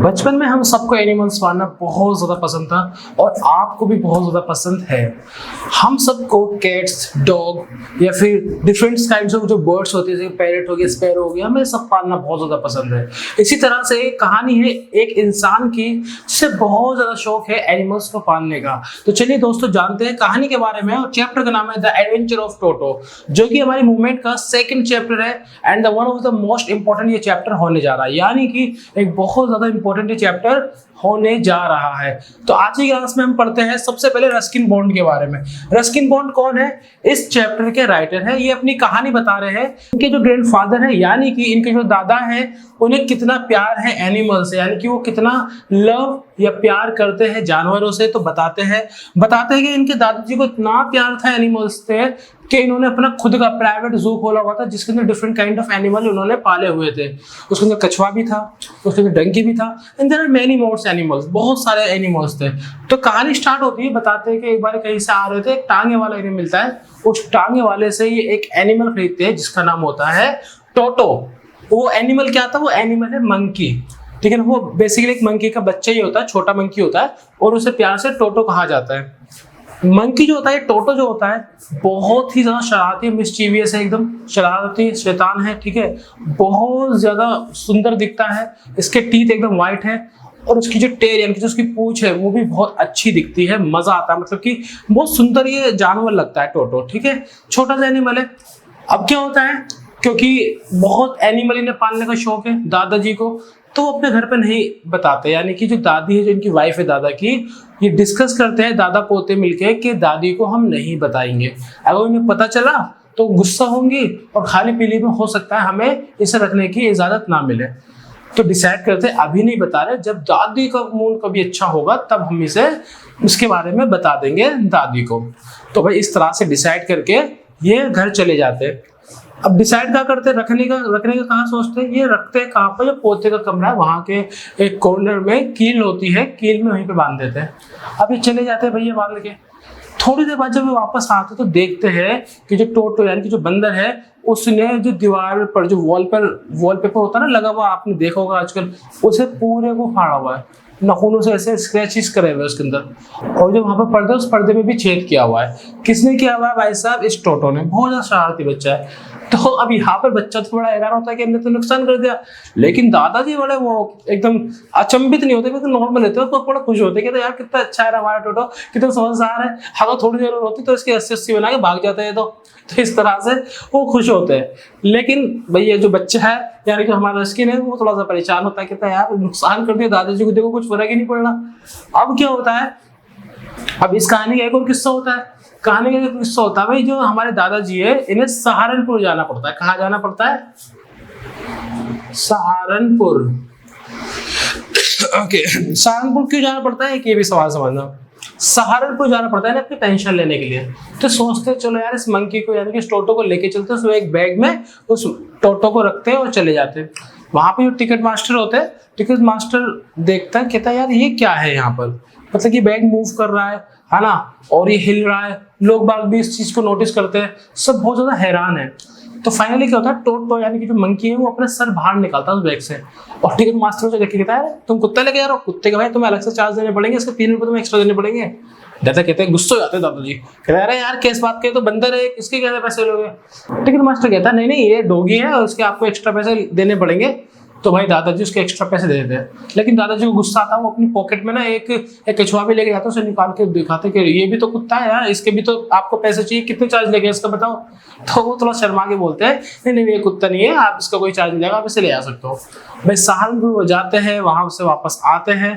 बचपन में हम सबको एनिमल्स पालना बहुत ज़्यादा पसंद था और आपको भी बहुत ज़्यादा पसंद है। हम सबको कैट्स, डॉग या फिर डिफरेंट काइंड्स ऑफ जो बर्ड्स होते हैं जैसे पैरट हो गया, स्पैरो हो गया, हमें सब पालना बहुत ज़्यादा पसंद है। इसी तरह से एक कहानी है एक इंसान की जिसे बहुत ज़्यादा शौक है एनिमल्स को पालने का। तो चलिए दोस्तों जानते हैं कहानी के बारे में। और चैप्टर का नाम है द एडवेंचर ऑफ टोटो, जो कि हमारी मूवमेंट का सेकंड चैप्टर है and the one of the most important ये चैप्टर होने जा रहा है, यानी कि एक बहुत ज़्यादा इंपॉर्टेंट चैप्टर होने जा रहा है। तो आज की क्लास में हम पढ़ते हैं सबसे पहले रस्किन बॉन्ड के बारे में। रस्किन बॉन्ड कौन है? इस चैप्टर के राइटर है। ये अपनी कहानी बता रहे हैं इनके जो ग्रैंडफादर है यानी कि इनके जो दादा है उन्हें कितना प्यार है एनिमल से, यानी कि वो कितना लव या प्यार करते हैं जानवरों से। तो बताते हैं कि इनके दादाजी को इतना प्यार था एनिमल्स से कि इन्होंने अपना खुद का प्राइवेट जू खोला हुआ था जिसके अंदर डिफरेंट काइंड ऑफ एनिमल उन्होंने पाले हुए थे। उसके अंदर कछुआ भी था, उसके अंदर डंकी भी था and there are many more animals, बहुत सारे एनिमल्स थे। तो कहानी स्टार्ट होती है, बताते हैं कि एक बार कहीं से आ रहे थे, एक टांगे वाला इन्हें मिलता है। उस टांगे वाले से ये एक एनिमल खरीदते हैं जिसका नाम होता है टोटो। वो एनिमल क्या था? वो एनिमल है मंकी, ठीक है ना। वो बेसिकली एक मंकी का बच्चा ही होता है, छोटा मंकी होता है और उसे प्यार से टोटो कहा जाता है। मंकी जो होता है, टोटो जो होता है, बहुत ही ज्यादा शरारती, मिस्चीवियस है, एकदम शरारती शैतान है, ठीक है। बहुत ज्यादा सुंदर दिखता है, इसके टीथ एकदम व्हाइट है और उसकी जो टेल यानी कि जो उसकी पूंछ है वो भी बहुत अच्छी दिखती है, मजा आता है, मतलब कि बहुत सुंदर ये जानवर लगता है टोटो, ठीक है। छोटा सा एनिमल है। अब क्या होता है, क्योंकि बहुत एनिमल इन्हें पालने का शौक है दादाजी को, तो वो अपने घर पे नहीं बताते, यानी कि जो दादी है, जो इनकी वाइफ है दादा की, ये डिस्कस करते हैं दादा पोते मिलके कि दादी को हम नहीं बताएंगे। अगर उन्हें पता चला तो गुस्सा होंगी और खाने पीने में हो सकता है हमें इसे रखने की इजाजत ना मिले। तो डिसाइड करते हैं अभी नहीं बता रहे, जब दादी का मूड कभी अच्छा होगा तब हम इसे उसके बारे में बता देंगे दादी को। तो भाई इस तरह से डिसाइड करके ये घर चले जाते हैं। अब डिसाइड क्या करते हैं, रखने का कहाँ सोचते हैं, ये रखते हैं कहाँ पर, जो पोते का कमरा है वहां के एक कॉर्नर में कील होती है, कील में वहीं पे बांध देते हैं। अब ये चले जाते हैं भैया बांध के। थोड़ी देर बाद जब वो वापस आते तो देखते हैं कि जो टोटो यानी कि जो बंदर है उसने जो दीवार पर जो वॉलपेपर होता है ना लगा हुआ, आपने देखा होगा आजकल, उसे पूरे को फाड़ा हुआ है, नाखूनों से ऐसे स्क्रैचेस करे हुए उसके अंदर। और जो वहां पर पर्दा, उस पर्दे में भी छेद किया हुआ है। किसने किया हुआ है भाई साहब? इस टोटो ने। बहुत ज्यादा शरारती बच्चा है। तो अब यहाँ पर बच्चा तो बड़ा हैरान होता है कि हमने तो नुकसान कर दिया, लेकिन दादाजी बड़े वो एकदम अचंभित नहीं होते, बिल्कुल नॉर्मल होते हैं, तो बड़ा खुश होते हैं कि यार कितना अच्छा है हमारा टोटो, कितना समझदार है। अगर थोड़ी देर होती तो इसकी 80-80 बना के भाग जाते हैं। तो इस तरह से वो खुश होते हैं। लेकिन भैया जो बच्चा है यानी कि हमारा स्किन है वो थोड़ा सा परेशान होता है, कहता है यार नुकसान कर दिया दादाजी को, देखो कुछ फर्क ही नहीं पड़ रहा। अब क्या होता है, अब इस कहानी का एक और किस्सा होता है। कहानी का एक किस्सा होता है भाई, जो हमारे दादाजी है इन्हें सहारनपुर जाना पड़ता है। कहाँ जाना पड़ता है? सहारनपुर। ओके, सहारनपुर क्यों जाना पड़ता है ये भी सवाल समझना। सहारनपुर जाना पड़ता है ना अपनी पेंशन लेने के लिए। तो सोचते चलो यार इस मंकी को यानी कि इस टोटो को लेके चलते, उसमें एक बैग में उस टोटो को रखते हैं और चले जाते हैं। वहां पे जो टिकट मास्टर होते हैं, टिकट मास्टर देखता है, कहता है यार ये क्या है यहाँ पर, मतलब कि बैग मूव कर रहा है ना, और ये हिल रहा है। लोग बाग भी इस चीज को नोटिस करते हैं, सब बहुत ज्यादा हैरान है। तो फाइनली क्या होता है, टोटो यानी कि जो मंकी है वो अपना सर बाहर निकालता है उस बैग से और टिकट मास्टर से देख के कहता है तुम कुत्ता लेके जा रहे हो? कुत्ते के भाई तुम्हें अलग से चार्ज देने पड़ेंगे, इसके 3 रुपए तुम्हें एक्स्ट्रा देने पड़ेंगे। दादा कहते हैं, गुस्सा हो जाते हैं दादाजी, कहते हैं अरे यार किस बात के, तो बंदर है, इसके कैसे पैसे लोगे? टिकट मास्टर कहता है नहीं ये डॉगी है और इसके आपको एक्स्ट्रा पैसे देने पड़ेंगे। तो भाई दादाजी उसके एक्स्ट्रा पैसे दे देते हैं। लेकिन दादाजी को गुस्सा आता है, वो अपनी पॉकेट में ना एक कछुआ भी लेके जाते हैं, उसे निकाल के दिखाते कि ये भी तो कुत्ता है यार, इसके भी तो आपको पैसे चाहिए, कितने चार्ज लेंगे इसका बताओ। तो वो थोड़ा शर्मा के बोलते हैं नहीं ये कुत्ता नहीं है, आप इसका कोई चार्ज नहीं लेगा, आप इसे ले आ सकते हो। भाई सहारनपुर वो जाते हैं, वहां से वापस आते हैं।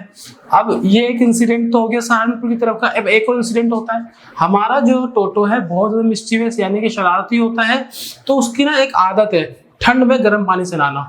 अब ये एक इंसिडेंट तो हो गया सहारनपुर की तरफ का। अब एक और इंसिडेंट होता है, हमारा जो टोटो है बहुत ज्यादा मिस्चीवियस यानी कि शरारती होता है। तो उसकी ना एक आदत है ठंड में गर्म पानी से नहाना।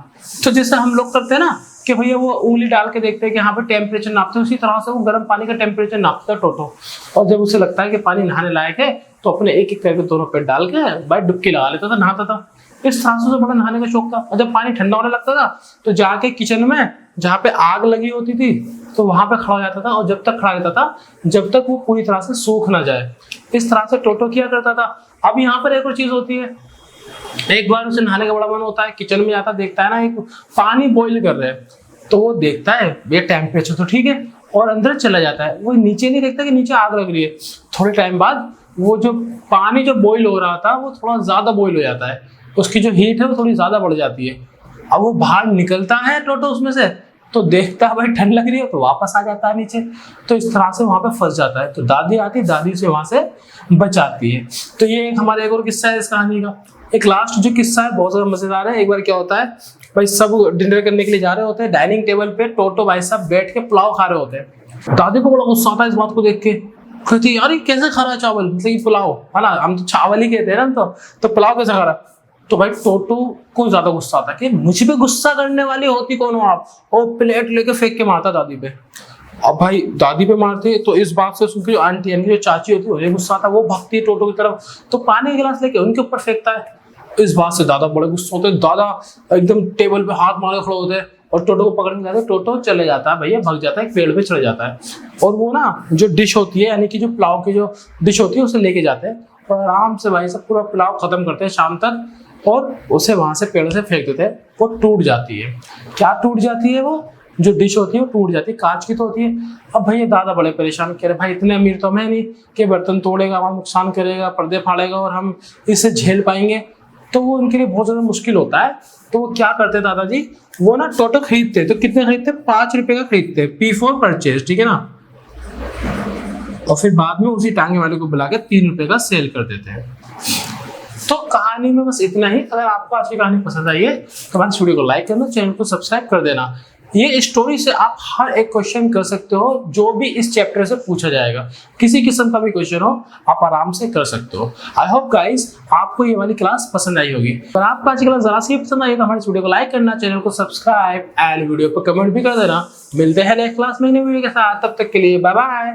तो जैसे हम लोग करते हैं ना कि भैया वो उंगली डाल के देखते हैं कि यहाँ पे टेम्परेचर नापते हैं, उसी तरह से वो गर्म पानी का टेम्परेचर नापता है टोटो। और जब उसे लगता है कि पानी नहाने लायक है तो अपने एक एक करके दोनों पैर डाल के भाई डुबकी लगा लेता था, नहाता था। इस तरह से बड़ा नहाने का शौक था। और जब पानी ठंडा होने लगता था तो जाके किचन में जहाँ पे आग लगी होती थी तो वहां पे खड़ा हो जाता था, और जब तक खड़ा रहता था जब तक वो पूरी तरह से सूख ना जाए। इस तरह से टोटो किया करता था। अब यहाँ पर एक और चीज होती है, एक बार उसे नहाने का बड़ा मन होता है, किचन में जाता देखता है ना एक पानी बॉईल कर रहे हैं तो वो देखता है ये टेम्परेचर तो ठीक है और अंदर चला जाता है। वो नीचे नहीं देखता कि नीचे आग लग रही है। थोड़े टाइम बाद वो जो पानी जो बॉईल हो रहा था वो थोड़ा ज्यादा बॉईल हो जाता है, उसकी जो हीट है वो थोड़ी ज्यादा बढ़ जाती है। अब वो बाहर निकलता है टोटो उसमें से, तो देखता है भाई ठंड लग रही है, तो वापस आ जाता है नीचे। तो इस तरह से वहां पे फंस जाता है। तो दादी आती, दादी से वहां से बचाती है। तो ये हमारा एक और किस्सा है इस कहानी का। एक लास्ट जो किस्सा है बहुत ज्यादा मजेदार है। एक बार क्या होता है, भाई सब डिनर करने के लिए जा रहे होते हैं, डाइनिंग टेबल पे टोटो भाई साहब बैठ के पुलाव खा रहे होते हैं। दादी को बड़ा गुस्सा आता है इस बात को देख के, कहती यार ये कैसे खा रहा है चावल, मतलब कि पुलाव है ना, हम तो चावल ही कहते हैं ना, तो पुलाव कैसे खा रहा है। तो भाई टोटो को ज्यादा गुस्सा आता कि मुझ पे गुस्सा करने वाली होती कौन हो आप, और प्लेट लेके फेंक के मारता दादी पे। अब भाई दादी पे मारते तो इस बात से सुनकर जो आंटी यानी जो चाची होती है उन्हें गुस्सा आता, वो भागती है टोटो की तरफ, तो पानी का गिलास लेके उनके ऊपर फेंकता है। इस बात से दादा बड़े गुस्सा होते हैं, दादा एकदम टेबल पे हाथ मारे खड़े होते हैं और टोटो को पकड़ के जाते हैं। टोटो चले जाता है भैया, भाग जाता है, एक पेड़ पे चढ़ जाता है और वो ना जो डिश होती है यानी कि जो पुलाव की जो डिश होती है उसे लेके जाते हैं और आराम से भाई सब पूरा पुलाव खत्म करते हैं शाम तक, और उसे वहां से पेड़ से फेंक देते हैं। वो टूट जाती है। क्या टूट जाती है, वो जो डिश होती है वो टूट जाती है, कांच की तो होती है। अब भैया दादा बड़े परेशान, कह रहे भाई इतने अमीर तो मैं नहीं कि बर्तन तोड़ेगा, हमारा नुकसान करेगा, पर्दे फाड़ेगा और हम इसे झेल पाएंगे। तो वो उनके लिए बहुत ज्यादा मुश्किल होता है। तो वो क्या करते हैं दादाजी, वो ना टोटो खरीदते, तो कितने खरीदते, 5 रुपए का खरीदते, P4 परचेज, ठीक है ना। और फिर बाद में उसी टांगे वाले को बुला के 3 रुपए का सेल कर देते हैं। तो कहानी में बस इतना ही। अगर आपको आज की कहानी पसंद आई है तो हमारे वीडियो को लाइक करना, चैनल को सब्सक्राइब कर देना। ये स्टोरी से आप हर एक क्वेश्चन कर सकते हो जो भी इस चैप्टर से पूछा जाएगा। किसी किस्म का भी क्वेश्चन हो आप आराम से कर सकते हो। आई होप गाइस आपको ये वाली क्लास पसंद आई होगी। अगर आपको आज की क्लास जरा सी पसंद आई तो हमारे वीडियो को लाइक करना, चैनल को सब्सक्राइब एंड वीडियो पर कमेंट भी कर देना। मिलते हैं नेक्स्ट क्लास में नई वीडियो के साथ, तब तक के लिए बाय बाय।